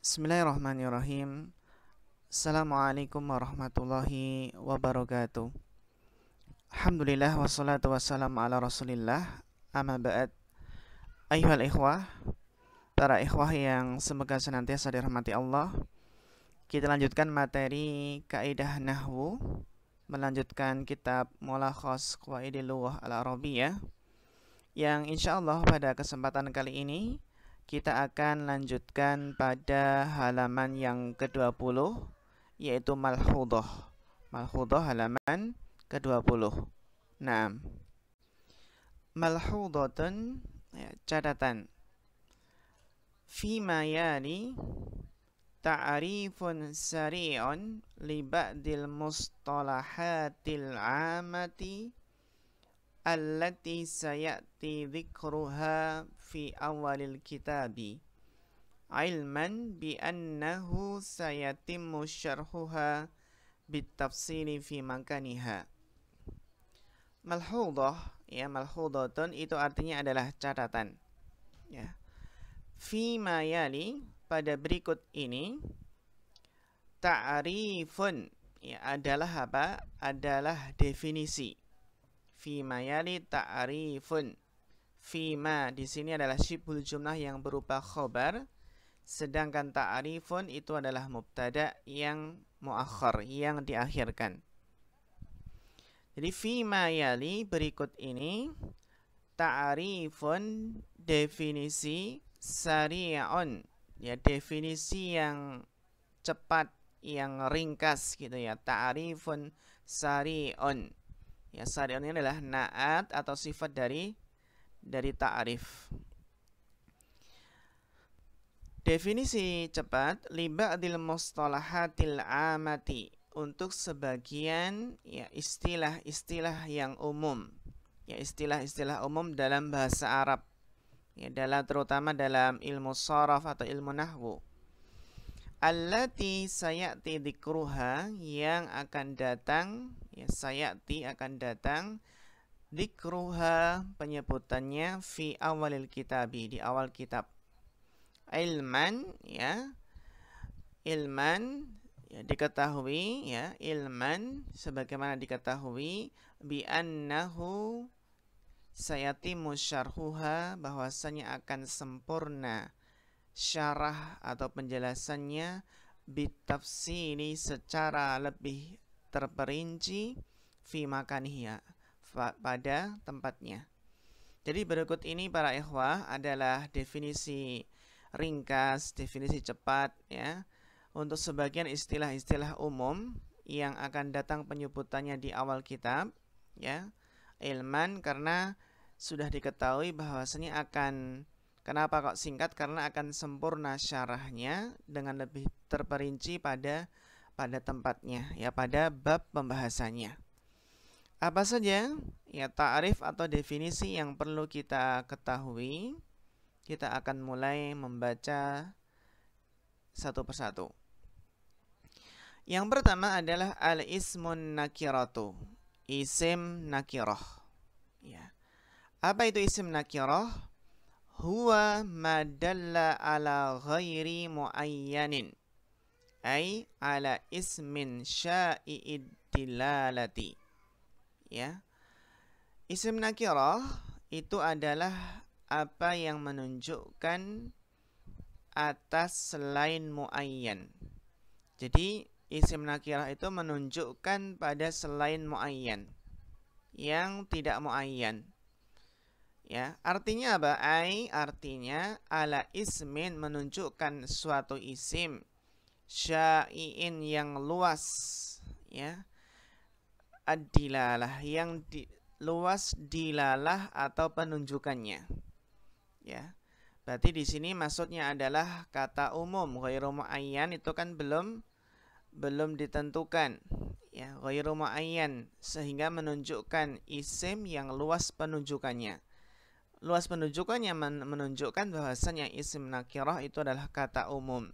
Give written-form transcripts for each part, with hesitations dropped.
Bismillahirrahmanirrahim. Assalamualaikum warahmatullahi wabarakatuh. Alhamdulillah wassalatu wassalamu ala rasulillah. Amma ba'd. Ayyuhal ikhwah, para ikhwah yang semoga senantiasa dirahmati Allah. Kita lanjutkan materi kaidah nahwu, melanjutkan kitab Mulakhas Qawaidil Lughah Al-Arabiyyah, yang insyaallah pada kesempatan kali ini kita akan lanjutkan pada halaman yang ke-20, yaitu malhudhah. Malhudhah halaman ke-20. Nah, malhudhatun, ya, catatan. Fima yali ta'rifun sari'un li ba'dil mustalahatil 'amati allati sayati dzikruha fi awalil kitabi ilman bi annahu sayatimmu syarhuha bitafsili fi makaniha. Malhudhah, ya, malhudhatun itu artinya adalah catatan, ya. Fi ma yali, pada berikut ini, ta'rifun, ya, adalah apa? Adalah definisi. Fima yali ta'rifun. Fima di sini adalah syibhul jumlah yang berupa khobar, sedangkan ta'rifun itu adalah mubtada yang muakhar, yang diakhirkan. Jadi fima yali, berikut ini, ta'rifun, definisi, sari'un, ya, definisi yang cepat, yang ringkas gitu ya. Ta'rifun sari'un. Ya, sari'un ini adalah na'at atau sifat dari ta'rif. Definisi cepat li ba'dil mustalahatil 'amati, untuk sebagian, ya, istilah-istilah yang umum. Ya, istilah-istilah umum dalam bahasa Arab. Ya, terutama dalam ilmu sharaf atau ilmu nahwu. Allati sayati dzikruha, yang akan datang, ya, sayati akan datang, dzikruha penyebutannya, fi awalil kitabi, di awal kitab. Ilman, ya, ilman, ya, diketahui, ya, ilman sebagaimana diketahui, bi annahu sayatimu syarhuha, bahwasanya akan sempurna syarah atau penjelasannya, bitafsili, secara lebih terperinci, fi makaniha, pada tempatnya. Jadi berikut ini para ikhwah adalah definisi ringkas, definisi cepat, ya, untuk sebagian istilah-istilah umum yang akan datang penyebutannya di awal kitab, ya. Ilman, karena sudah diketahui bahwasanya akan, kenapa kok singkat? Karena akan sempurna syarahnya dengan lebih terperinci pada tempatnya, ya, pada bab pembahasannya. Apa saja, ya, ta'rif atau definisi yang perlu kita ketahui? Kita akan mulai membaca satu persatu. Yang pertama adalah al-ismun nakiratu, isim nakirah, ya. Apa itu isim nakirah? Huwa ma dalla ala ghairi muayyanin, ay ala ismin sya'i'id dilalati, ya. Isim nakirah itu adalah apa yang menunjukkan atas selain muayyan. Jadi isim nakirah itu menunjukkan pada selain muayyan, yang tidak muayyan. Ya, artinya apa? Ai, artinya ala ismin, menunjukkan suatu isim, syai'in, yang luas, ya, ad-dilalah, yang luas dilalah atau penunjukannya, ya. Berarti di sini maksudnya adalah kata umum. Ghairu muayyan itu kan belum ditentukan, ya, ghairu muayyan, sehingga menunjukkan isim yang luas penunjukannya. Luas penunjukannya menunjukkan bahwasanya isim nakirah itu adalah kata umum.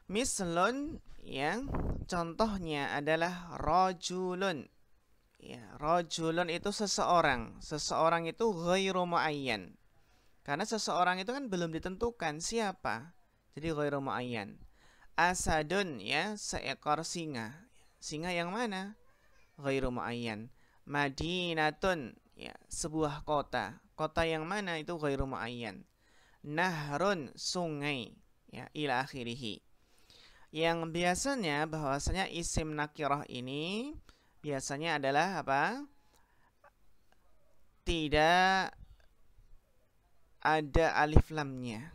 Mislun, yang contohnya adalah rajulun. Ya, rajulun itu seseorang. Seseorang itu ghairu muayyan. Karena seseorang itu kan belum ditentukan siapa. Jadi ghairu muayyan. Asadun, ya, seekor singa. Singa yang mana? Ghairu muayyan. Madinatun, ya, sebuah kota. Kota yang mana? Itu ghairu muayyan. Nahrun, sungai, ya, ila akhirih. Yang biasanya bahwasanya isim nakirah ini biasanya adalah apa? Tidak ada alif lamnya.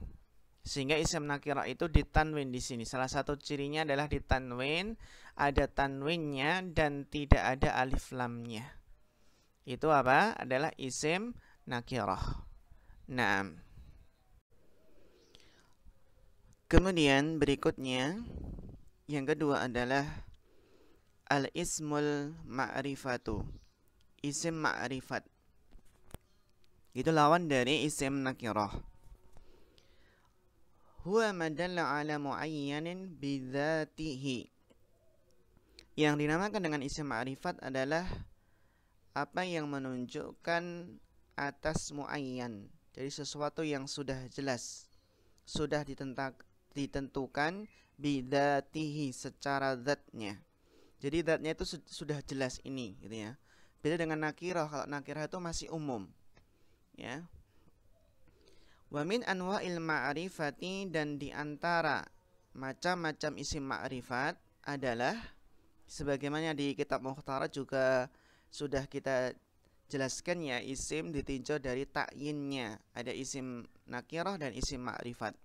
Sehingga isim nakirah itu ditanwin di sini. Salah satu cirinya adalah ditanwin, ada tanwinnya dan tidak ada alif lamnya. Itu apa? Adalah isim nakirah. Nah, kemudian berikutnya yang kedua adalah al-ismul ma'rifatu. Isim ma'rifat. Itu lawan dari isim nakirah. Huwa madalla ala muayyanin bidzatihi. Yang dinamakan dengan isim ma'rifat adalah apa yang menunjukkan atas muayyan. Jadi sesuatu yang sudah jelas, sudah ditentukan bidzatihi, secara zatnya. Jadi zatnya itu sudah jelas ini, gitu ya. Beda dengan nakirah. Kalau nakirah itu masih umum, ya. Wa min anwa'il ma'rifati, dan diantara macam-macam isim ma'rifat adalah sebagaimana di kitab Mukhtarat juga sudah kita jelaskan, ya, isim ditinjau dari ta'yinnya. Ada isim nakirah dan isim ma'rifat.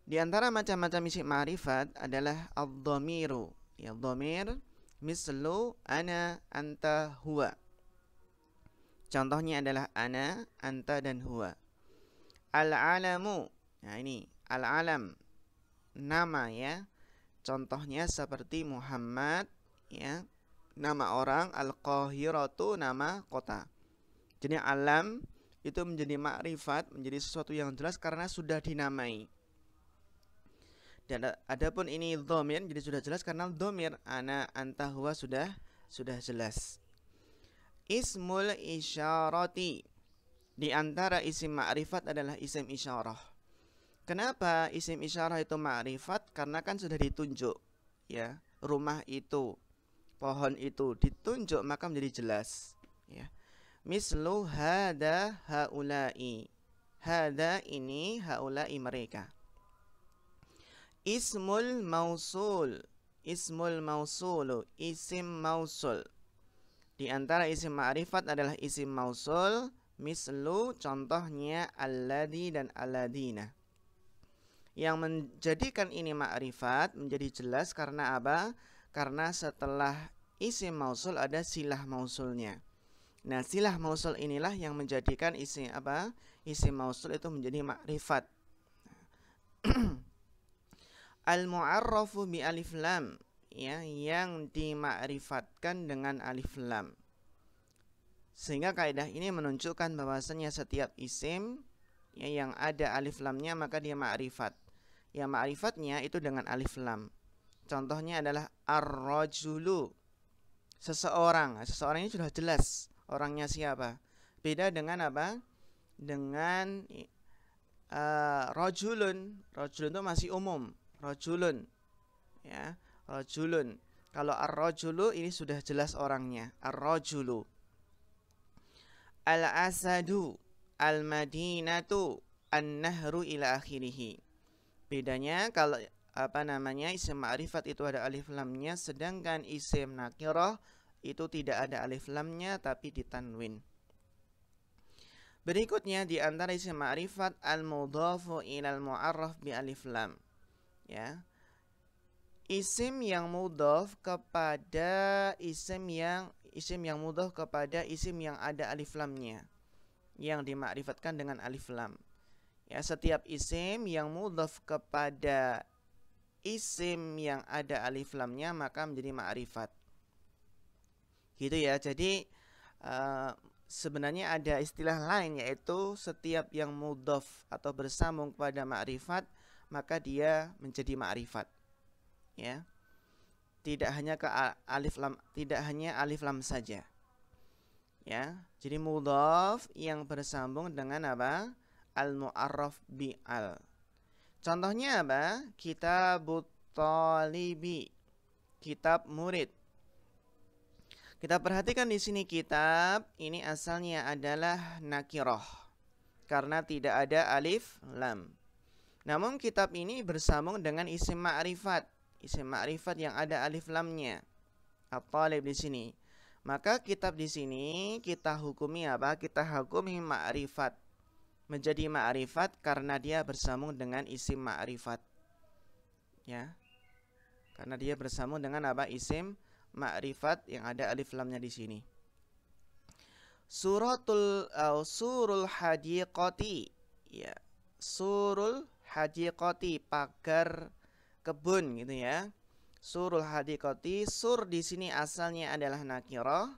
Di antara macam-macam isim ma'rifat adalah ad-dhamiru, ya, dhamir mislu ana, anta, huwa. Contohnya adalah ana, anta, dan huwa. Al-alamu, nah ini al-alam, nama, ya. Contohnya seperti Muhammad, ya, nama orang. Al-Qahiratu, nama kota. Jadi alam itu menjadi makrifat, menjadi sesuatu yang jelas karena sudah dinamai. Dan adapun ini dhamir, jadi sudah jelas karena dhamir ana, anta, huwa sudah jelas. Ismul isyarati. Di antara isim ma'rifat adalah isim isyarah. Kenapa isim isyarah itu ma'rifat? Karena kan sudah ditunjuk, ya. Rumah itu, pohon itu ditunjuk, maka menjadi jelas, ya. Mislu hada haulai. Hada ini, haulai mereka. Ismul mausul. Ismul mausulu, isim mausul. Di antara isim ma'rifat adalah isim mausul. Mislu, contohnya alladhi dan alladhina. Yang menjadikan ini ma'rifat, menjadi jelas karena apa? Karena setelah isim mausul ada silah mausulnya. Nah, silah mausul inilah yang menjadikan isim apa? Isim mausul itu menjadi ma'rifat. Al-mu'arrafu bi alif lam, ya, yang dimakrifatkan dengan alif lam. Sehingga kaidah ini menunjukkan bahwasanya setiap isim, ya, yang ada alif lamnya maka dia ma'rifat. Ya, ma'rifatnya itu dengan alif lam. Contohnya adalah ar-rajulu, seseorang. Seseorang ini sudah jelas orangnya siapa. Beda dengan apa? Dengan rajulun. Rajulun itu masih umum. Rajulun, ya, rajulun. Kalau ar-rajulu ini sudah jelas orangnya. Ar-rajulu. Al-asadu, al-madinatu, an-nahru ila akhirih. Bedanya kalau isim ma'rifat itu ada alif lamnya, sedangkan isim nakirah itu tidak ada alif lamnya tapi ditanwin. Berikutnya di antara isim ma'rifat al-mudhafu ilal mu'arraf bi alif lam, ya. Isim yang mudhaf kepada isim yang mudhaf kepada isim yang ada alif lamnya, yang dimakrifatkan dengan alif lam. Ya, setiap isim yang mudhaf kepada isim yang ada alif lamnya maka menjadi ma'rifat. Gitu, ya. Jadi sebenarnya ada istilah lain, yaitu setiap yang mudhaf atau bersambung kepada ma'rifat maka dia menjadi ma'rifat. Ya. Tidak hanya alif lam saja. Ya. Jadi mudhaf yang bersambung dengan apa? Al-mu'arraf bi al. Contohnya apa? Kitabut talibi, kitab murid. Kita perhatikan di sini kitab ini asalnya adalah nakirah karena tidak ada alif lam. Namun kitab ini bersambung dengan isim ma'rifat, isim ma'rifat yang ada alif lamnya. At-talib di sini. Maka kitab di sini kita hukumi apa? Kita hukumi ma'rifat. Menjadi ma'rifat karena dia bersambung dengan isim ma'rifat. Ya. Karena dia bersambung dengan apa? Isim ma'rifat yang ada alif lamnya di sini. Surul hadiqati. Ya. Surul hadiqati, pagar kebun gitu ya. Surul hadiqati, sur di sini asalnya adalah nakirah,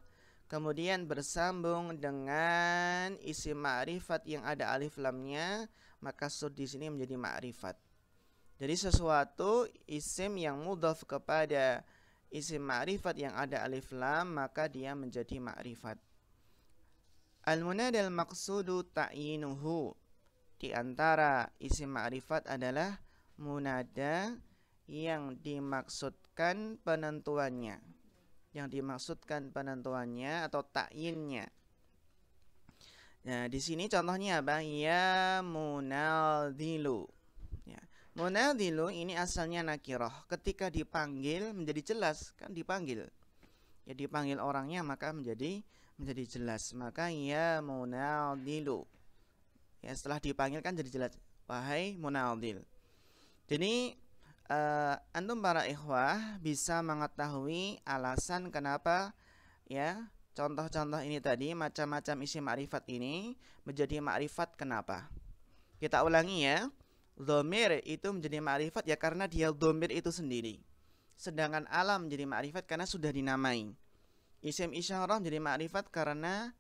kemudian bersambung dengan isim ma'rifat yang ada alif lamnya, maka sur di sini menjadi ma'rifat. Jadi sesuatu isim yang mudhaf kepada isim ma'rifat yang ada alif lam, maka dia menjadi ma'rifat. Al-munada al-maqsudu ta'yinuhu. Di antara isim ma'rifat adalah munada yang dimaksudkan penentuannya. Yang dimaksudkan penentuannya atau takyinnya. Nah, di sini contohnya apa? Ya munadilu. Ya. Munadilu ini asalnya nakirah. Ketika dipanggil menjadi jelas, kan dipanggil. Ya dipanggil orangnya maka menjadi jelas. Maka ya munadilu. Ya setelah dipanggil kan jadi jelas. Wahai munadil. Jadi antum para ikhwah bisa mengetahui alasan kenapa ya contoh-contoh ini tadi macam-macam isim ma'rifat ini menjadi ma'rifat kenapa. Kita ulangi ya. Dhamir itu menjadi ma'rifat ya karena dia dhamir itu sendiri. Sedangkan alam menjadi ma'rifat karena sudah dinamai. Isim isyarah menjadi ma'rifat karena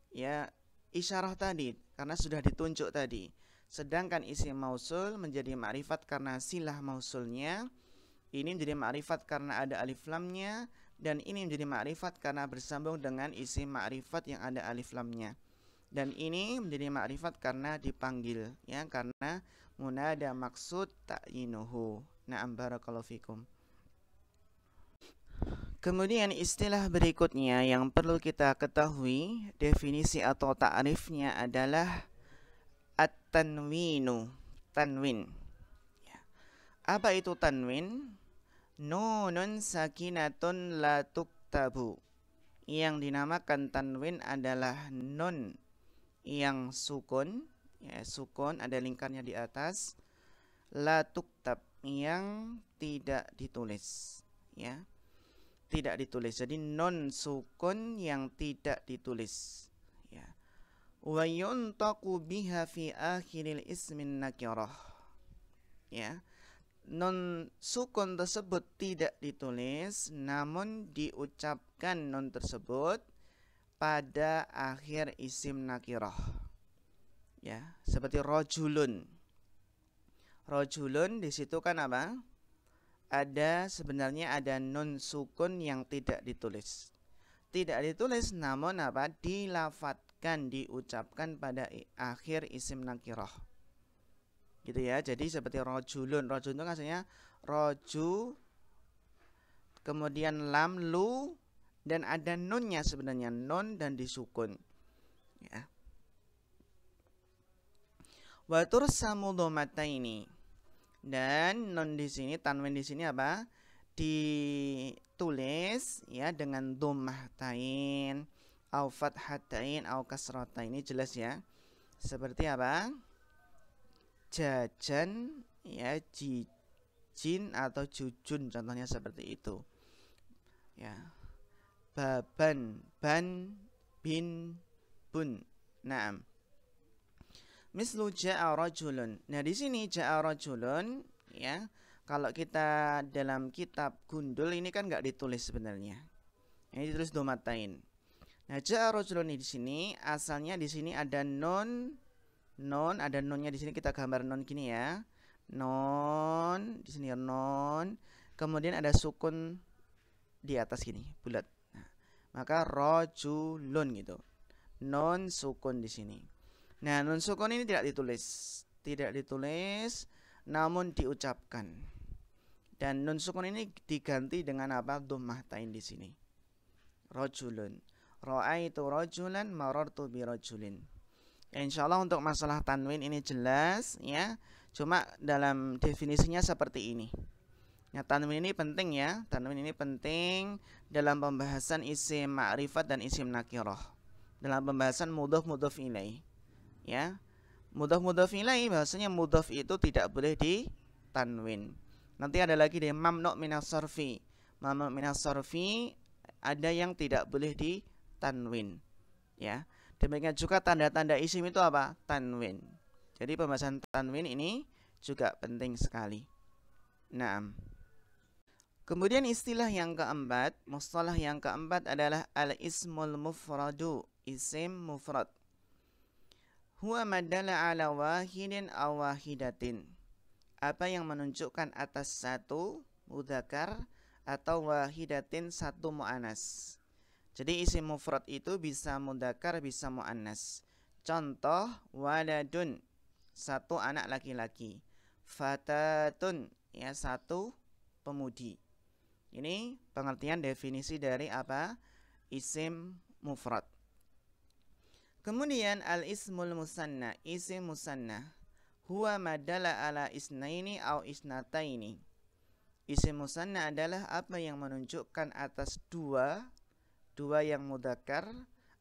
ya isyarah tadi karena sudah ditunjuk tadi. Sedangkan isim mausul menjadi ma'rifat karena silah mausulnya. Ini menjadi ma'rifat karena ada alif lamnya. Dan ini menjadi ma'rifat karena bersambung dengan isim ma'rifat yang ada alif lamnya. Dan ini menjadi ma'rifat karena dipanggil. Ya, karena munada maksud ta'yinuhu. Na'am barakallahu fikum. Kemudian istilah berikutnya yang perlu kita ketahui, definisi atau ta'rifnya adalah at-tanwinu, tanwin. Ya. Apa itu tanwin? Nunun sakinatun la tuktabu. Yang dinamakan tanwin adalah nun yang sukun, ya sukun ada lingkarnya di atas, la tuktab yang tidak ditulis, ya. Tidak ditulis. Jadi nun sukun yang tidak ditulis, ya. Wa yuntaqu biha fi akhiril ismin nakirah. Ya. Nun sukun tersebut tidak ditulis namun diucapkan nun tersebut pada akhir isim nakirah. Ya, seperti rojulun. Rojulun di situ kan apa? Sebenarnya ada nun sukun yang tidak ditulis. Tidak ditulis namun apa? Dilafatkan, diucapkan pada akhir isim nakirah. Gitu ya. Jadi seperti rojulun. Rojulun itu maksudnya roju, kemudian lam, lu, dan ada nunnya sebenarnya, nun dan disukun. Ya. Wa tursamu dhamataini. Dan nun di sini, tanwin di sini apa? Ditulis ya dengan dhammahtain, au fathatain, au kasratain. Ini jelas ya. Seperti apa? Jajan, ya, jijin atau jujun, contohnya seperti itu. Ya. Baban, ban, bin, bun. Naam. Mislu ja'a rajulun. Nah, di sini ja'a rajulun, ya. Kalau kita dalam kitab gundul ini kan enggak ditulis sebenarnya. Ini ditulis dhammatain. Nah, ja'a rajulun di sini asalnya di sini ada nun, ada nunnya di sini, kita gambar nun gini ya. Nun, di sini nun. Kemudian ada sukun di atas gini, bulat. Nah, maka rajulun gitu. Nun sukun di sini. Nah, nun sukun ini tidak ditulis. Tidak ditulis namun diucapkan. Dan nun sukun ini diganti dengan apa? Dhammah tain di sini. Rajulun. Ra'aitu rajulan marartu bi rajulin. Ya, insyaallah untuk masalah tanwin ini jelas ya. Cuma dalam definisinya seperti ini. Ya, tanwin ini penting ya. Tanwin ini penting dalam pembahasan isim ma'rifat dan isim nakirah. Dalam pembahasan mudhaf mudhaf ilaih. Ya. Mudhaf mudhaf ilaih bahasanya mudhaf itu tidak boleh ditanwin. Nanti ada lagi deh mamnu' minas sarfi. Mamnu' minas sarfi ada yang tidak boleh ditanwin. Ya. Demikian juga tanda-tanda isim itu apa? Tanwin. Jadi pembahasan tanwin ini juga penting sekali. Naam. Kemudian istilah yang keempat, mustalah yang keempat adalah al-ismul mufradu, isim mufrad. Huwa madalla ala wahidin aw wahidatin. Apa yang menunjukkan atas satu mudzakkar atau wahidatin satu muannas. Jadi isim mufrad itu bisa mudzakkar bisa muannas. Contoh waladun, satu anak laki-laki. Fatatun, ya satu pemudi. Ini pengertian definisi dari apa? Isim mufrad. Kemudian al-ismul musanna, isim musanna. Huwa madalla ala isnaini au isnataini. Isim musanna adalah apa yang menunjukkan atas dua yang mudzakkar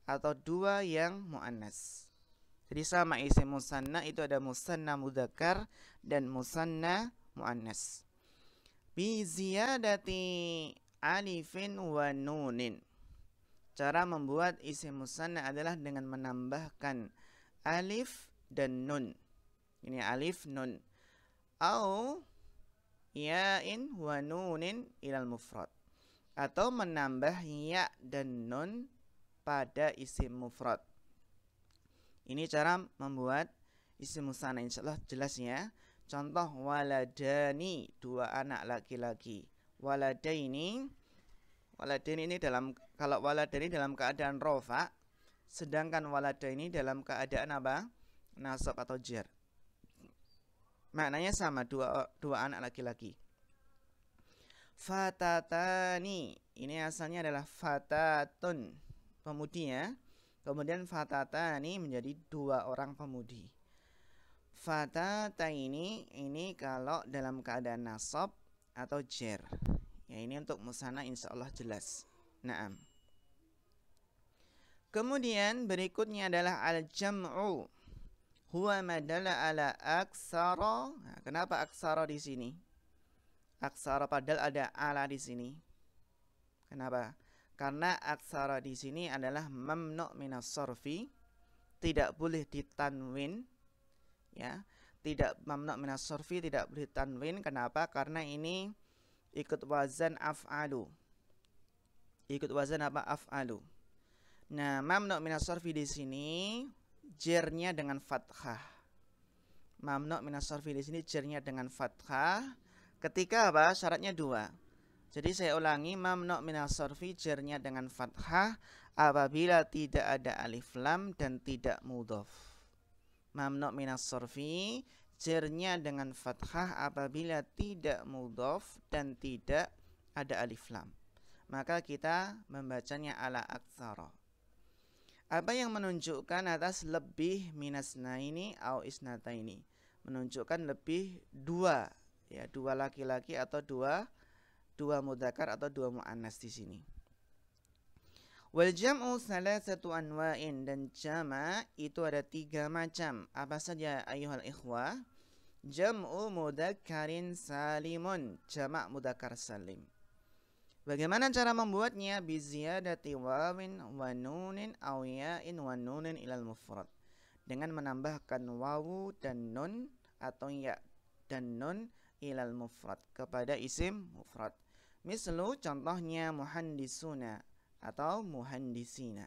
atau dua yang muannas. Jadi sama isim musanna itu ada musanna mudzakkar dan musanna muannas. Bi ziyadati alifin wa nunin. Cara membuat isim musanna adalah dengan menambahkan alif dan nun. Ini alif nun. Au ya'in wa nunin ilal mufrad. Atau menambah ya dan nun pada isim mufrad. Ini cara membuat isim musanna, insyaallah jelas ya. Contoh waladani, dua anak laki-laki. Waladaini ini dalam, kalau waladani dalam keadaan rofa, sedangkan waladaini dalam keadaan apa? Nasab atau jar. Maknanya sama, dua anak laki-laki. Fatatani, ini asalnya adalah fatatun, pemudi ya. Kemudian fatatani menjadi dua orang pemudi. Fatataini ini kalau dalam keadaan nasab atau jar. Ya, ini untuk musanna insyaallah jelas. Naam. Kemudian berikutnya adalah al-jam'u. Huwa madalla ala aksara. Nah, kenapa aksara di sini? Aksara padahal ada ala di sini. Kenapa? Karena aksara di sini adalah mamnu' minas sarfi, tidak boleh ditanwin. Ya, tidak mamnu' minas sarfi, tidak boleh ditanwin. Kenapa? Karena ini ikut wazan af'alu. Ikut wazan apa? Af'alu. Nah, mamnu' minas sarfi di sini jernya dengan fathah. Mamnu' minas sarfi di sini jernya dengan fathah. Ketika apa? Syaratnya dua. Jadi saya ulangi, mamnu' minas sarfi jernya dengan fathah apabila tidak ada alif lam dan tidak mudhaf. Mamnu' minas sarfi jernya dengan fathah apabila tidak mudhaf dan tidak ada alif lam. Maka kita membacanya ala aktsara. Apa yang menunjukkan atas lebih minasnaini au isnataini? Menunjukkan lebih dua, ya, dua laki-laki atau dua mudzakkar atau dua muannas di sini. Wal jam'u salasatu anwa'in, dan jama' itu ada tiga macam. Apa saja ayuhal ikhwah? Jam'u mudzakkarin salimun, jamak mudzakkar salim. Bagaimana cara membuatnya? Bi ziyadati wawin wa nunin aw ya'in wa nunin ilal mufrad. Dengan menambahkan wawu dan nun atau ya dan nun ilal mufrad kepada isim mufrad. Mislu contohnya muhandisuna atau muhandisina.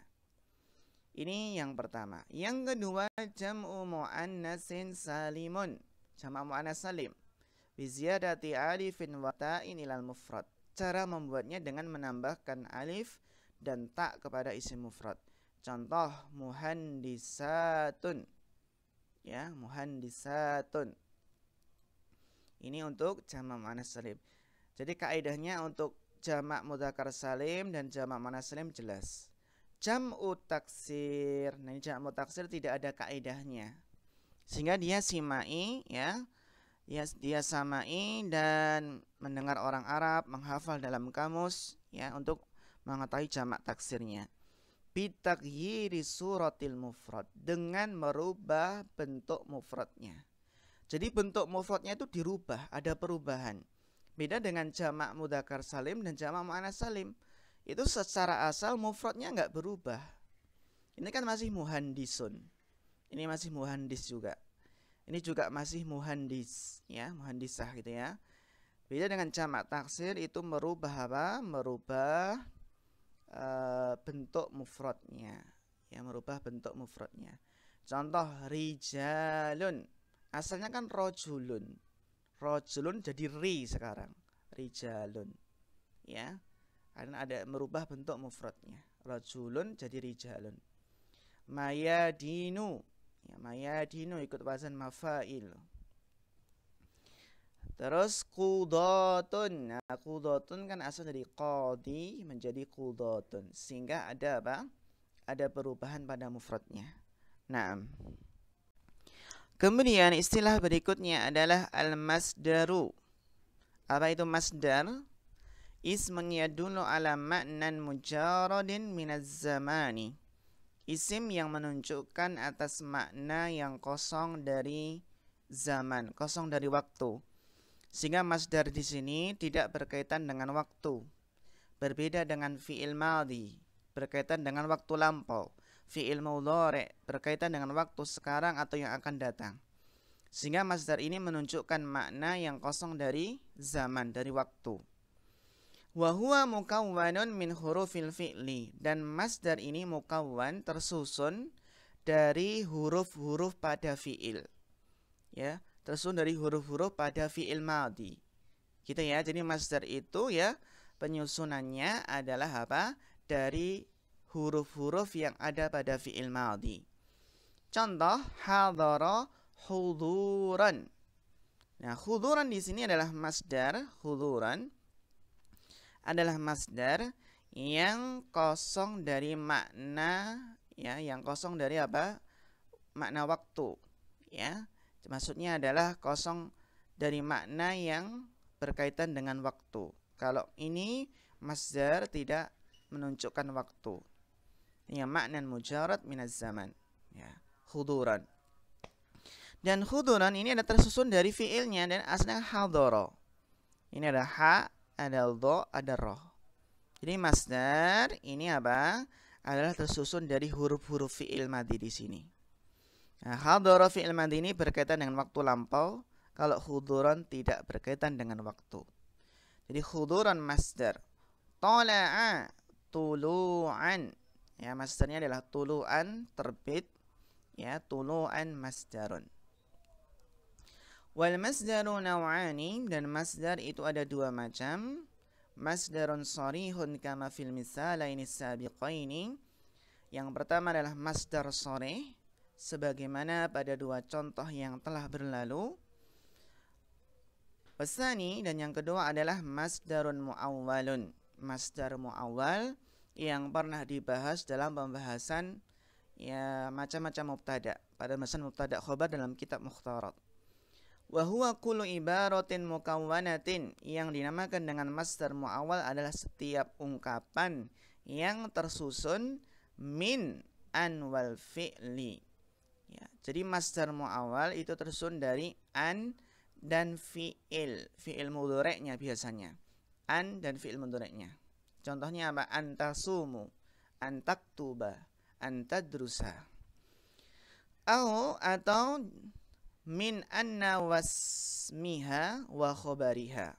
Ini yang pertama. Yang kedua jam'u muannatsin salimun, jamak muannas salim. Bi ziyadati alifin wa ta'in ilal mufrad. Cara membuatnya dengan menambahkan alif dan ta kepada isim mufrad. Contoh muhandisatun. Ya, muhandisatun. Ini untuk jamak muannats salim. Jadi kaidahnya untuk jamak mudzakkar salim dan jamak muannats salim jelas. Jam'u taksir. Nah, ini jam'u taksir tidak ada kaidahnya. Sehingga dia simai ya. Dia samai dan mendengar orang Arab, menghafal dalam kamus ya untuk mengetahui jamak taksirnya. Bitaghyiri suratil mufrad, dengan merubah bentuk mufradnya. Jadi bentuk mufradnya itu dirubah, ada perubahan. Beda dengan jamak mudzakkar salim dan jamak muannats salim. Itu secara asal mufradnya nggak berubah. Ini kan masih muhandisun. Ini masih muhandis juga. Ini juga masih muhandis, ya, muhandisah gitu ya. Beda dengan jamak taksir, itu merubah apa? Merubah bentuk mufradnya, ya, merubah bentuk mufradnya. Contoh rijalun, asalnya kan rojulun. Rojulun jadi ri sekarang, rijalun, ya. Karena ada merubah bentuk mufradnya. Rajulun jadi rijalun. Mayadinu, ya, mayadinu ikut wazan mafail. Terus qudhatun. Nah, qudhatun kan asal dari qadi menjadi qudhatun, sehingga ada apa? Ada perubahan pada mufradnya. Nah, kemudian istilah berikutnya adalah al-masdaru. Apa itu masdar? Ismun yadullu ala ma'nan mujaradin minaz zamani. Isim yang menunjukkan atas makna yang kosong dari zaman, kosong dari waktu. Sehingga masdar di sini tidak berkaitan dengan waktu. Berbeda dengan fi'il madhi, berkaitan dengan waktu lampau. Fi'il mudhari berkaitan dengan waktu sekarang atau yang akan datang. Sehingga masdar ini menunjukkan makna yang kosong dari zaman, dari waktu. Wa huwa mukawwanun min hurufil fi'li, dan masdar ini mukawwan, tersusun dari huruf-huruf pada fi'il. Ya, tersusun dari huruf-huruf pada fi'il madhi. Gitu ya. Jadi masdar itu ya penyusunannya adalah apa? Dari huruf-huruf yang ada pada fi'il madhi. Contoh hadara huduran. Nah, huduran di sini adalah masdar. Huduran adalah masdar yang kosong dari makna, ya, yang kosong dari apa? Makna waktu, ya. Maksudnya adalah kosong dari makna yang berkaitan dengan waktu. Kalau ini masdar tidak menunjukkan waktu. Ya, maknan mujarad minaz zaman, ya, huduran. Dan huduran ini ada tersusun dari fiilnya dan asalnya hadara. Ini ada ha, ada dha, ada roh. Jadi masdar ini apa? Adalah tersusun dari huruf-huruf fiil madhi di sini. Nah, hadara fi'il madhi ini berkaitan dengan waktu lampau, kalau huduran tidak berkaitan dengan waktu. Jadi huduran masdar. Tala'a tulu'an. Ya, masdarnya adalah tulu'an, terbit. Ya, tulu'an masdarun. Wal masdaru naw'ani, dan masdar itu ada dua macam. Masdarun sharihun kama fil misalaini sabiqaini. Yang pertama adalah masdar sharih, sebagaimana pada dua contoh yang telah berlalu. Wasani, dan yang kedua adalah masdarun mu'awwalun, masdar mu'awwal yang pernah dibahas dalam pembahasan ya macam-macam mubtada, pada pembahasan mubtada khobar dalam kitab Mukhtarat. Wa huwa kullu ibaratin mukawwanatin, yang dinamakan dengan masdar mu'awwal adalah setiap ungkapan yang tersusun min an wal fi'li. Ya, jadi masdar mu'awwal itu tersusun dari an dan fi'il. Fi'il mudhari'nya biasanya. An dan fi'il mudhari'nya. Contohnya apa? Antasumu, antaktuba, antadrusa. Atau min anna wasmiha wa khobariha.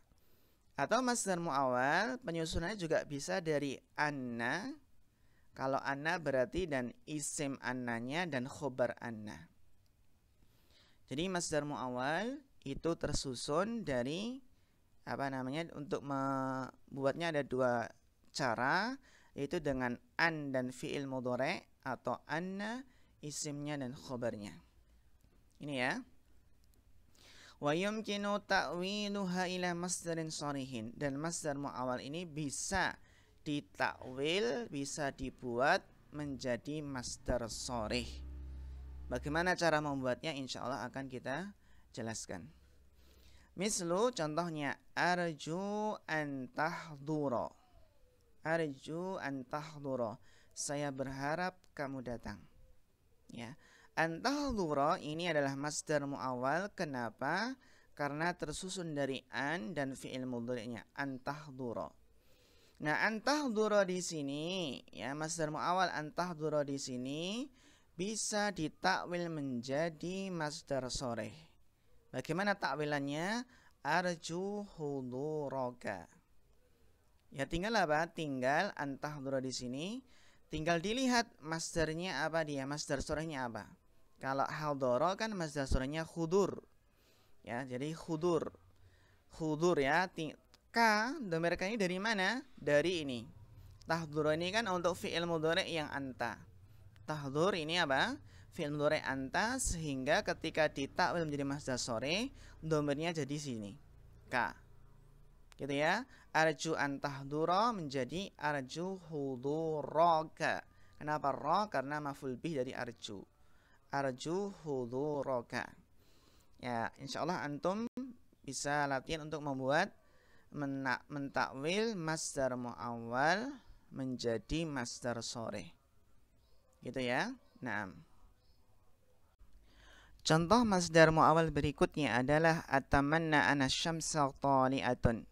Atau masdar mu'awwal penyusunannya juga bisa dari anna. Kalau anna berarti dan isim annanya dan khobar anna. Jadi masdar mu'awwal itu tersusun dari apa namanya, untuk membuatnya ada dua cara, yaitu dengan an dan fi'il mudhari' atau anna isimnya dan khobarnya. Ini ya. Wa yumkinu ta'wiluha ila masdarin sharihin, dan masdar mu'awwal ini bisa ditakwil, bisa dibuat menjadi masdar sharih. Bagaimana cara membuatnya? Insya Allah akan kita jelaskan. Mislu, contohnya arju an tahdura. Arju an tahdura, saya berharap kamu datang. Ya, an tahdura ini adalah masdar mu'awwal. Kenapa? Karena tersusun dari an dan fi'il mudhari'nya, an tahdura. Nah, an tahdura di sini, ya, masdar mu'awwal an tahdura di sini bisa ditakwil menjadi masdar sharih. Bagaimana takwilannya? Arju huduraka. Ya, tinggal apa? Tinggal an tahdura di sini. Tinggal dilihat masdarnya apa dia, masdar sharihnya apa. Kalau hadara kan masdar sharihnya khudur. Ya, jadi khudur. Khudur ya. Ka, dhamir ka ini dari mana? Dari ini. Tahdura ini kan untuk fi'il mudhari' yang anta. Tahdur ini apa? Fi'il mudhari' anta, sehingga ketika ditakwil menjadi masdar sharih, dhamirnya jadi sini. Ka. Gitu ya. Arju an tahdura menjadi arju huduraka. Kenapa ra? Karena maf'ul bih dari arju. Arju huduraka. Ya, insyaallah antum bisa latihan untuk membuat mentakwil masdar mu'awwal menjadi masdar sharih. Gitu ya. Naam. Contoh masdar mu'awwal berikutnya adalah atamanna ana syamsa tali'atun.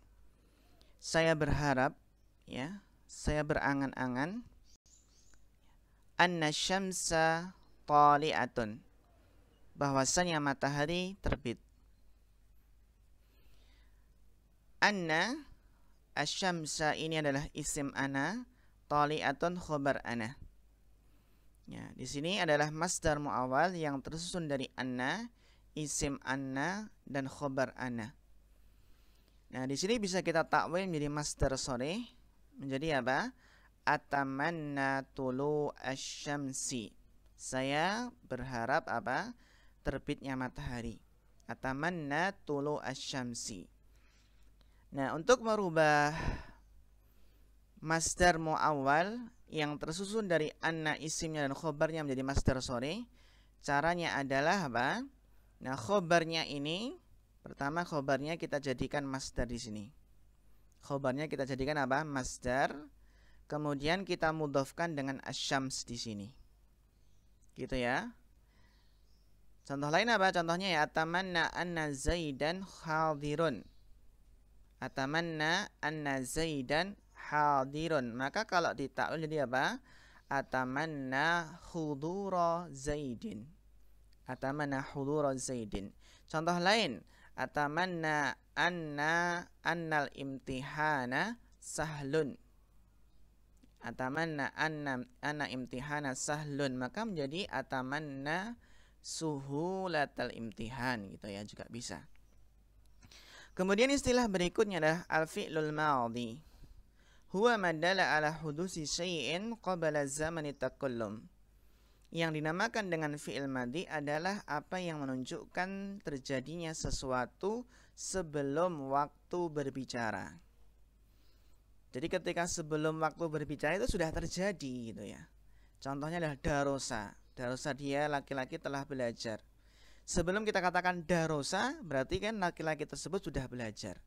Saya berharap, ya, saya berangan-angan anna syamsa tali'atun, bahwasanya matahari terbit. Anna asyamsa ini adalah isim ana, tali'atun khobar ana. Ya, di sini adalah masdar mu'awwal yang tersusun dari anna, isim anna, dan khobar ana. Nah, di sini bisa kita takwil menjadi masdar sharih menjadi apa? Atamanna tulu asyamsi. Saya berharap apa? Terbitnya matahari. Atamanna tulu asyamsi. Nah, untuk merubah masdar mu'awwal yang tersusun dari anna isimnya dan khobarnya menjadi masdar sharih, caranya adalah apa? Nah, khobarnya ini, pertama khobarnya kita jadikan masdar di sini. Khobarnya kita jadikan apa? Masdar. Kemudian kita mudhofkan dengan asyams di sini. Gitu ya. Contoh lain apa? Contohnya ya, atamanna anna zaidan hadirun. Atamanna anna zaidan hadirun. Maka kalau ditakwil jadi apa? Atamanna hudura zaidin. Atamanna hudura zaidin. Contoh lain, atamanna annal imtihana sahlun. Atamanna anna imtihana sahlun. Maka menjadi atamanna suhulatal imtihan, gitu ya, juga bisa. Kemudian istilah berikutnya adalah al-fi'lul madhi. Huwa madalla ala hudusi syai'in qabla zamani takallum. Yang dinamakan dengan fi'il madhi adalah apa yang menunjukkan terjadinya sesuatu sebelum waktu berbicara. Jadi ketika sebelum waktu berbicara itu sudah terjadi, gitu ya. Contohnya adalah darosa. Darosa, dia laki-laki telah belajar. Sebelum kita katakan darosa, berarti kan laki-laki tersebut sudah belajar.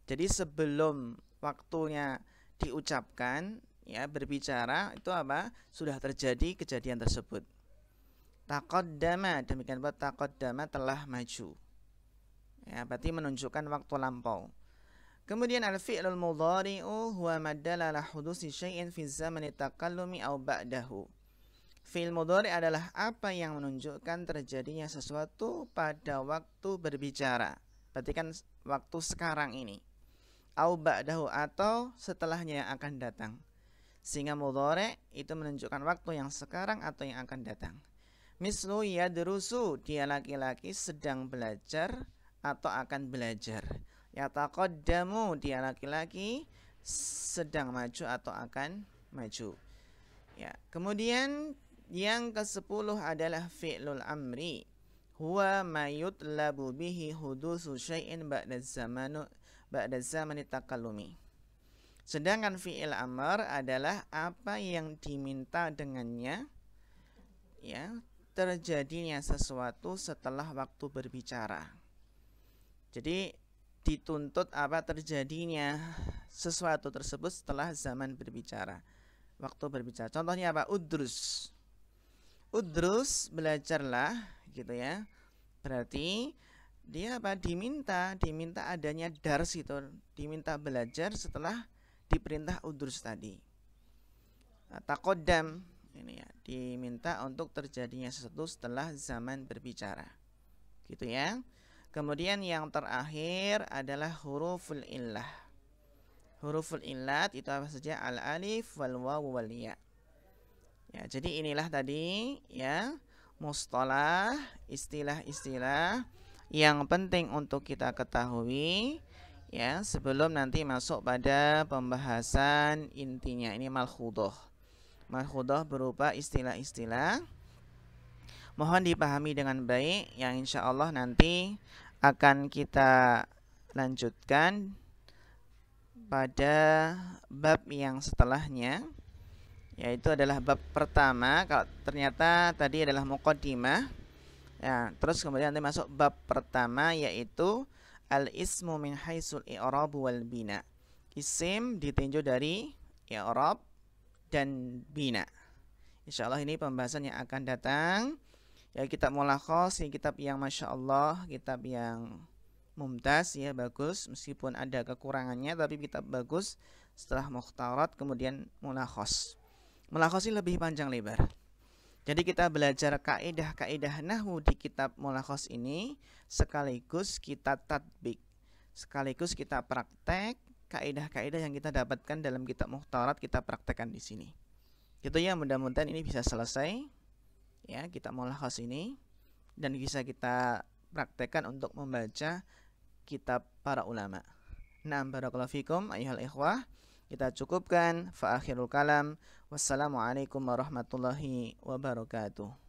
Jadi sebelum waktunya diucapkan, ya, berbicara, itu apa? Sudah terjadi kejadian tersebut. Taqaddama, demikian buat taqaddama, telah maju. Ya, berarti menunjukkan waktu lampau. Kemudian al-fi'lul mudhari'u huwa madalla ala hudusi syai'in fi zamani takallumi aw ba'dahu. Fi'il mudhari' adalah apa yang menunjukkan terjadinya sesuatu pada waktu berbicara. Berarti kan waktu sekarang ini. Au ba'dahu, atau setelahnya yang akan datang. Sehingga mudhari' itu menunjukkan waktu yang sekarang atau yang akan datang. Mislu yadrusu, dia laki-laki sedang belajar atau akan belajar. Yataqaddamu, dia laki-laki sedang maju atau akan maju. Ya, kemudian yang ke-10 adalah fi'lul amri. huwa ma yutlabu bihi hudusu syai'in ba'da zamani takallumi. Sedangkan fi'il amr adalah apa yang diminta dengannya, ya, terjadinya sesuatu setelah waktu berbicara. Jadi dituntut apa terjadinya sesuatu tersebut setelah zaman berbicara, waktu berbicara. Contohnya apa? Udrus. Udrus, belajarlah, gitu ya. Berarti dia apa? Diminta adanya dars itu, diminta belajar setelah diperintah udrus tadi. Taqaddam, ini ya, diminta untuk terjadinya sesuatu setelah zaman berbicara. Gitu ya. Kemudian yang terakhir adalah huruful illah. Huruful illat itu apa saja? Al-alif wal waw wal ya. Ya, jadi inilah tadi ya mustalah, istilah-istilah yang penting untuk kita ketahui ya sebelum nanti masuk pada pembahasan intinya. Ini malkhudah. Malkhudah berupa istilah-istilah. Mohon dipahami dengan baik yang insya Allah nanti akan kita lanjutkan pada bab yang setelahnya, yaitu adalah bab pertama. Kalau ternyata tadi adalah muqaddimah, ya, terus kemudian nanti masuk bab pertama yaitu al-ismu min haisul i'rab wal bina. Isim ditinjau dari i'rab dan bina. Insyaallah ini pembahasan yang akan datang. Ya, kitab Mulakhas, kitab yang Masya Allah, kitab yang mumtaz, ya, bagus, meskipun ada kekurangannya tapi kitab bagus. Setelah Mukhtarat kemudian Mulakhas. Mulakhas ini lebih panjang lebar. Jadi kita belajar kaidah-kaidah nahwu di kitab Mulakhas ini sekaligus kita tatbik, sekaligus kita praktek kaidah-kaidah yang kita dapatkan dalam kitab Mukhtarat kita praktekkan di sini. Gitu ya, mudah-mudahan ini bisa selesai ya kitab Mulakhas ini dan bisa kita praktekkan untuk membaca kitab para ulama. Nah, barakallahu fikum ayyuhal ikhwah. Kita cukupkan fa akhirul kalam. Wassalamualaikum warahmatullahi wabarakatuh.